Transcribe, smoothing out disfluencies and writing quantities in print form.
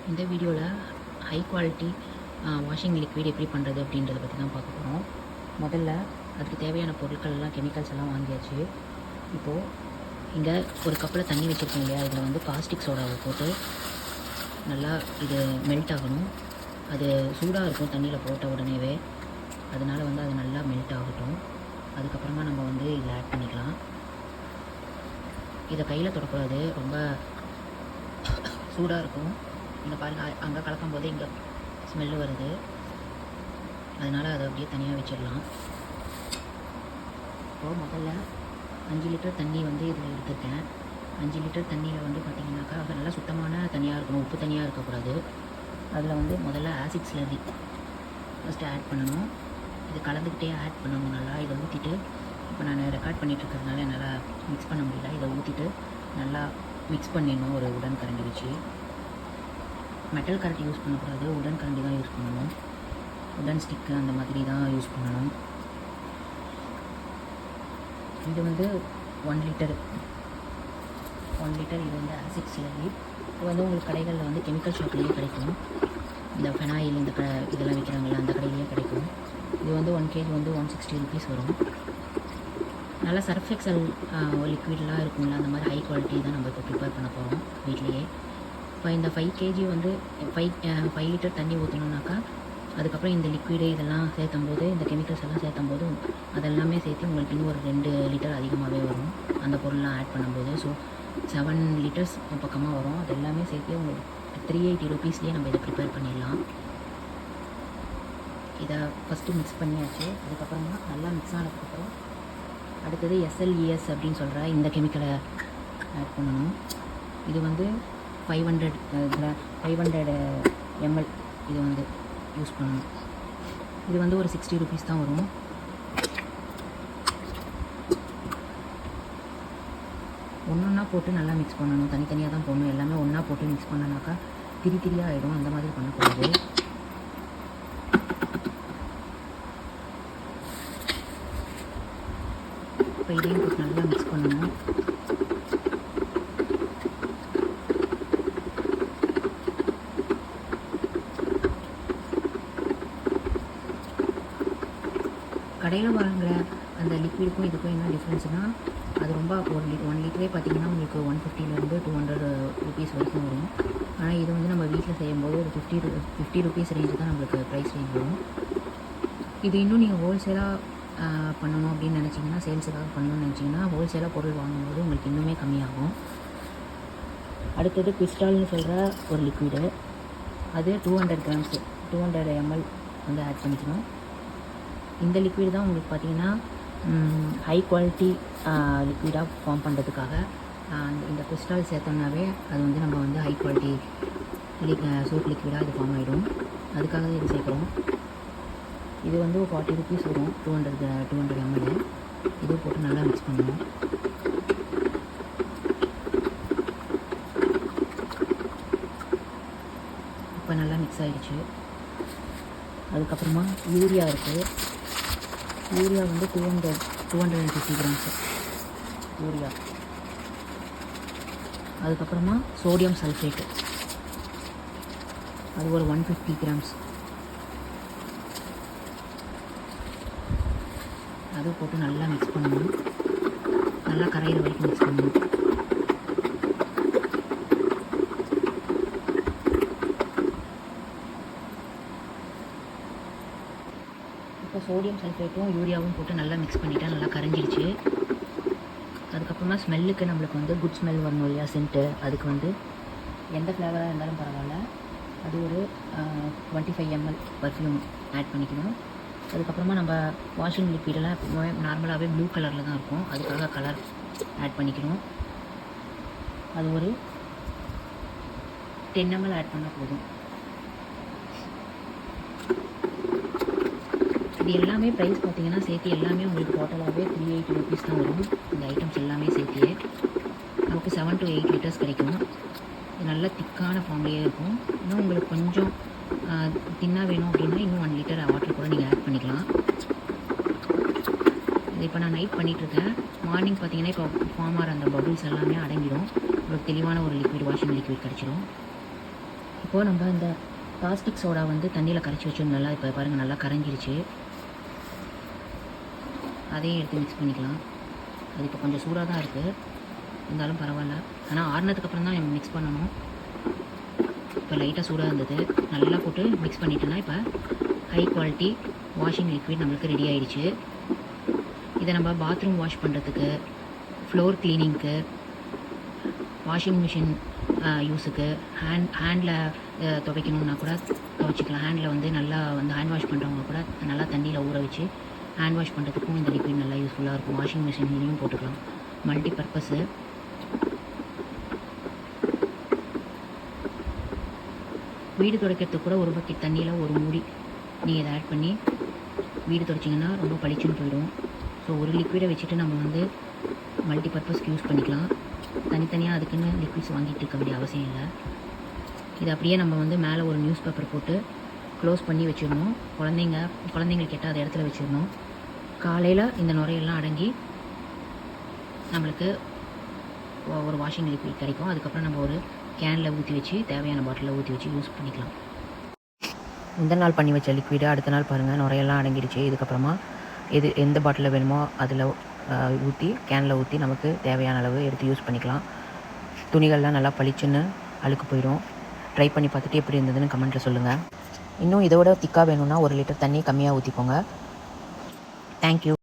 இந்த வீடியோவில் high quality washing liquid எப்படி பண்ணுறது அப்படின்றத பற்றி தான் பார்க்க போகிறோம். முதல்ல அதுக்கு தேவையான பொருட்கள் எல்லாம் கெமிக்கல்ஸ் எல்லாம் வாங்கியாச்சு. இப்போது இங்கே ஒரு கப்பில் தண்ணி வச்சுருக்கோம் இல்லையா, இதில் வந்து காஸ்டிக் சோடாவை போட்டு நல்லா இது மெல்ட் ஆகணும். அது சூடாக இருக்கும் தண்ணியில் போட்ட உடனேவே, அதனால் வந்து அது நல்லா மெல்ட் ஆகட்டும். அதுக்கப்புறமா நம்ம வந்து இதில் ஆட் பண்ணிக்கலாம். இதை கையில் தொடக்கூடாது, ரொம்ப சூடாக இருக்கும். இங்கே பாருங்கள், அங்கே கலக்கும் போது இங்கே ஸ்மெல்லு வருது, அதனால் அதை அப்படியே தனியாக வச்சிடலாம். இப்போது முதல்ல 5 லிட்டர் தண்ணி வந்து இதில் எடுத்துருக்கேன். 5 லிட்டர் தண்ணியில் வந்து பார்த்திங்கனாக்கா அது நல்லா சுத்தமான தண்ணியாக இருக்கணும், உப்பு தண்ணியாக இருக்கக்கூடாது. அதில் வந்து முதல்ல ஆசிட் ஸ்லரி ஃபஸ்ட்டு ஆட் பண்ணணும். இது கலந்துக்கிட்டே ஆட் பண்ணணும். நல்லா இதை ஊற்றிட்டு, இப்போ நான் ரெக்கார்ட் பண்ணிகிட்ருக்கிறதுனால என்னால் மிக்ஸ் பண்ண முடியல. இதை ஊற்றிட்டு நல்லா மிக்ஸ் பண்ணிடணும் ஒரு உடன் கரண்டி வச்சு. மெட்டல் கரண்டி யூஸ் பண்ணக்கூடாது, உடன் கரண்டி தான் யூஸ் பண்ணணும். உடன் ஸ்டிக்கு அந்த மாதிரி தான் யூஸ் பண்ணணும். இது வந்து 1 லிட்டர் இது வந்து ஆசிட் ஸ்லரி. இது வந்து உங்களுக்கு கடைகளில் வந்து கெமிக்கல் ஷாப்லேயே கிடைக்கும். இந்த ஃபெனாயில் இந்த இதெல்லாம் விற்கிறாங்களா, அந்த கடையிலேயே கிடைக்கும். இது வந்து 1 kg வந்து 160 rupees வரும். நல்லா சர்ஃப் எக்ஸல் லிக்விட்லாம் இருக்கும்ல, அந்த மாதிரி ஹை குவாலிட்டி தான் நம்ம இப்போ ப்ரிப்பேர் பண்ண போகிறோம் வீட்லேயே. இப்போ இந்த 5 kg வந்து 5 லிட்டர் தண்ணி ஊற்றணுன்னாக்கா, அதுக்கப்புறம் இந்த லிக்விடு இதெல்லாம் சேர்த்தும்போது, இந்த கெமிக்கல்ஸ் எல்லாம் சேர்த்தும்போது அதெல்லாமே சேர்த்து உங்களுக்கு இன்னும் ஒரு 2 லிட்டர் அதிகமாகவே வரும் அந்த பொருள்லாம் ஆட் பண்ணும்போது. ஸோ 7 லிட்டர்ஸ் பக்கமாக வரும். அது எல்லாமே சேர்த்து உங்களுக்கு 380 rupeesலேயே நம்ம இதை ப்ரிப்பேர் பண்ணிடலாம். இதை ஃபஸ்ட்டு மிக்ஸ் பண்ணியாச்சு. அதுக்கப்புறமா நல்லா மிக்ஸ் ஆனதுக்கப்புறம் அடுத்தது SLES அப்படின்னு சொல்கிற இந்த கெமிக்கலை ஆட் பண்ணணும். இது வந்து 500 ml இது வந்து யூஸ் பண்ணணும். இது வந்து ஒரு 60 rupees தான் வரும். ஒன்றா போட்டு நல்லா மிக்ஸ் பண்ணணும், தனித்தனியாக தான் போடணும். எல்லாமே ஒன்றா போட்டு மிக்ஸ் பண்ணனாக்கா திரியாக ஆகிடும், அந்த மாதிரி பண்ணக்கூடாது. இப்போ இதையும் போட்டு நல்லா மிக்ஸ் பண்ணணும். கடையில் வாங்குகிற அந்த லிக்விடுக்கும் இதுக்கும் என்ன டிஃப்ரென்ஸ்னால், அது ரொம்ப 1 லிட்டரே பார்த்திங்கன்னா உங்களுக்கு 150 to 200 rupees வரைக்கும் வரும். ஆனால் இது வந்து நம்ம வீட்டில் செய்யும்போது ஒரு 50 rupees ரேஞ்சு தான் நம்மளுக்கு ப்ரைஸ் ரேஞ்ச் வரும். இது இன்னும் நீங்கள் ஹோல்சேலாக பண்ணணும் அப்படின்னு நினச்சிங்கன்னா, சேல்ஸுக்காக பண்ணணும்னு நினச்சிங்கன்னா, ஹோல்சேலாக பொருள் வாங்கும்போது உங்களுக்கு இன்னுமே கம்மியாகும். அடுத்தது கிறிஸ்டால்னு சொல்கிற ஒரு லிக்விடு, அது 200 grams 200 ml வந்து ஆட் பண்ணிக்கணும். இந்த லிக்விட் தான் உங்களுக்கு பார்த்திங்கன்னா ஹை குவாலிட்டி லிக்விடாக ஃபார்ம் பண்ணுறதுக்காக. இந்த கிறிஸ்டால் சேர்த்தோம்னாவே அது வந்து நம்ம வந்து ஹை குவாலிட்டி சோப் லிக்விடாக இது ஃபார்ம் ஆகிடும். அதுக்காக தான் இது சேர்க்குறோம். இது வந்து 40 rupees வரும், 200 ml. இது போட்டு நல்லா மிக்ஸ் பண்ணணும். இப்போ நல்லா மிக்ஸ் ஆகிடுச்சு. அதுக்கப்புறமா யூரியா இருக்குது. யூரியா வந்து 250 grams யூரியா. அதுக்கப்புறமா சோடியம் சல்ஃபேட்டு, அது ஒரு 150 grams. அது போட்டு நல்லா மிக்ஸ் பண்ணணும். நல்லா கரையிற வரைக்கும் மிக்ஸ் பண்ணணும். இப்போ சோடியம் சல்ஃபேட்டும் யூரியாவும் போட்டு நல்லா மிக்ஸ் பண்ணிவிட்டா நல்லா கரைஞ்சிடுச்சு. அதுக்கப்புறமா ஸ்மெல்லுக்கு நம்மளுக்கு வந்து குட் ஸ்மெல் வரணும் இல்லையா, சென்ட்டு. அதுக்கு வந்து எந்த ஃப்ளேவராக இருந்தாலும் பரவாயில்ல, அது ஒரு 25 ml பர்ஃப்யூம் ஆட் பண்ணிக்கணும். அதுக்கப்புறமா நம்ம வாஷிங் லிக்விடெல்லாம் நார்மலாகவே ப்ளூ கலரில் தான் இருக்கும், அதுக்காக கலர் ஆட் பண்ணிக்கணும். அது ஒரு 10 ml ஆட் பண்ணால் போதும். இது எல்லாமே ப்ரைஸ் பார்த்திங்கன்னா சேர்த்து எல்லாமே உங்களுக்கு டோட்டலாகவே 380 rupees தான் வரும். இந்த ஐட்டம்ஸ் எல்லாமே சேர்த்தியே நமக்கு 7 to 8 லிட்டர்ஸ் கிடைக்கும். இது நல்ல திக்கான ஃபார்ம்லேயே இருக்கும். இன்னும் உங்களுக்கு கொஞ்சம் தின்னாக வேணும் அப்படின்னா இன்னும் 1 லிட்டர் வாட்டர் கூட நீங்கள் ஆட் பண்ணிக்கலாம். இது இப்போ நான் நைட் பண்ணிகிட்ருக்கேன். மார்னிங் பார்த்திங்கன்னா இப்போ ஃபார்ம் ஆகிற அந்த பபுள்ஸ் எல்லாமே அடங்கிடும். உங்களுக்கு தெளிவான ஒரு லிக்விட் வாஷிங் லிக்விட் கிடச்சிடும். இப்போது நம்ம இந்த பிளாஸ்டிக் சோடா வந்து தண்ணியில் கரைச்சி வச்சு நல்லா இப்போ பாருங்கள் நல்லா கரைஞ்சிருச்சு. அதையும் எடுத்து மிக்ஸ் பண்ணிக்கலாம். அது இப்போ கொஞ்சம் சூடாக தான் இருக்குது, இருந்தாலும் பரவாயில்ல. ஆனால் ஆறுனதுக்கப்புறம் தான் மிக்ஸ் பண்ணணும். இப்போ லைட்டாக சூடாக இருந்தது, நல்லா போட்டு மிக்ஸ் பண்ணிட்டோன்னா இப்போ ஹை குவாலிட்டி வாஷிங் லிக்விட் நம்மளுக்கு ரெடி ஆகிடுச்சு. இதை நம்ம பாத்ரூம் வாஷ் பண்ணுறதுக்கு, ஃப்ளோர் க்ளீனிங்க்கு, வாஷிங் மிஷின் யூஸுக்கு, ஹேண்டில் துவைக்கணுன்னா கூட துவைச்சிக்கலாம். ஹேண்டில் வந்து நல்லா வந்து ஹேண்ட் வாஷ் பண்ணுறவங்க கூட நல்லா தண்ணியில் ஊற வச்சு ஹேண்ட் வாஷ் பண்ணுறதுக்கும் இந்த லிக்விட் நல்லா யூஸ்ஃபுல்லாக இருக்கும். வாஷிங் மிஷின்லேயும் போட்டுக்கலாம். Multi purpose. வீடு துடைக்கிறதுக்கு கூட ஒரு பக்கெட் தண்ணியில் ஒரு மூடி நீங்கள் இதை ஆட் பண்ணி வீடு துடைச்சிங்கன்னா ரொம்ப பளிச்சுன்னு போயிடும். ஸோ ஒரு லிக்விடை வச்சுட்டு நம்ம வந்து மல்டி பர்பஸ்க்கு யூஸ் பண்ணிக்கலாம். தனித்தனியாக அதுக்குன்னு லிக்விட்ஸ் வாங்கிட்டு இருக்க வேண்டிய அவசியம் இல்லை. இது அப்படியே நம்ம வந்து மேலே ஒரு நியூஸ் பேப்பர் போட்டு க்ளோஸ் பண்ணி வச்சிடணும். குழந்தைங்க கேட்டால் அந்த இடத்துல வச்சிடணும். காலையில் இந்த நுரையெல்லாம் அடங்கி நம்மளுக்கு ஒரு வாஷிங் லிக்விட் கிடைக்கும். அதுக்கப்புறம் நம்ம ஒரு கேனில் ஊற்றி வச்சு தேவையான பாட்டிலில் ஊற்றி வச்சு யூஸ் பண்ணிக்கலாம். இந்த நாள் பண்ணி வச்ச லிக்விடு அடுத்த நாள் பாருங்கள் நுரையெல்லாம் அடங்கிடுச்சு. இதுக்கப்புறமா எந்த பாட்டிலில் வேணுமோ அதில் ஊற்றி கேனில் ஊற்றி நமக்கு தேவையான அளவு எடுத்து யூஸ் பண்ணிக்கலாம். துணிகள்லாம் நல்லா பளிச்சுன்னு அழுக்கு போயிடும். ட்ரை பண்ணி பார்த்துட்டு எப்படி இருந்ததுன்னு கமெண்ட்டில் சொல்லுங்கள். இன்னும் இதோட திக்காக வேணும்னா 1 லிட்டர் தண்ணி கம்மியாக ஊற்றிக்கோங்க. தேங்க்யூ.